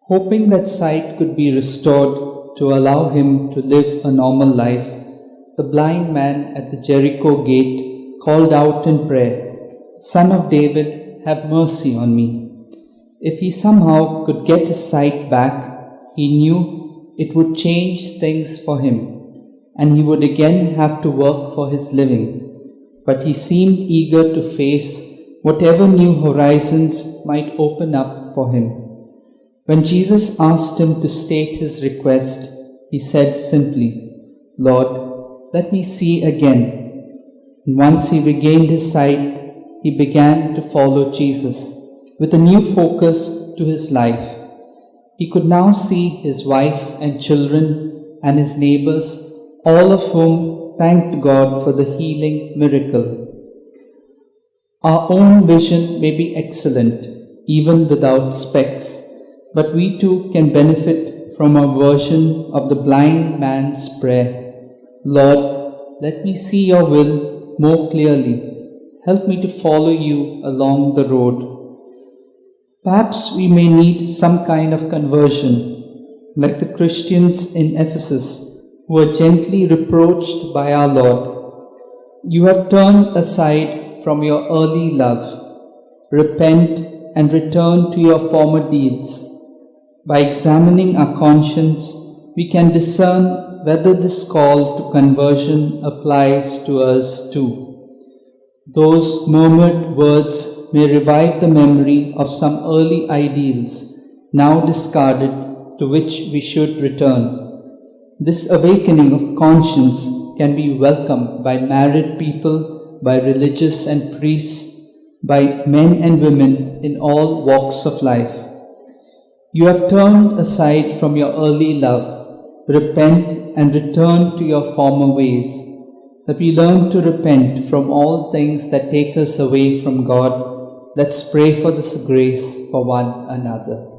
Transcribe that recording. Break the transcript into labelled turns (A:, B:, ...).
A: Hoping that sight could be restored to allow him to live a normal life, the blind man at the Jericho gate called out in prayer, "Son of David, have mercy on me." If he somehow could get his sight back, he knew it would change things for him, and he would again have to work for his living. But he seemed eager to face whatever new horizons might open up for him. When Jesus asked him to state his request, he said simply, "Lord, let me see again." And once he regained his sight, he began to follow Jesus with a new focus to his life. He could now see his wife and children and his neighbors, all of whom thanked God for the healing miracle. Our own vision may be excellent, even without specs, but we too can benefit from a version of the blind man's prayer. "Lord, let me see your will more clearly. Help me to follow you along the road." Perhaps we may need some kind of conversion, like the Christians in Ephesus who were gently reproached by our Lord. "You have turned aside from your early love. Repent and return to your former deeds." By examining our conscience, we can discern whether this call to conversion applies to us too. Those murmured words may revive the memory of some early ideals, now discarded, to which we should return. This awakening of conscience can be welcomed by married people, by religious and priests, by men and women in all walks of life. You have turned aside from your early love. Repent and return to your former ways. That we learn to repent from all things that take us away from God. Let's pray for this grace for one another.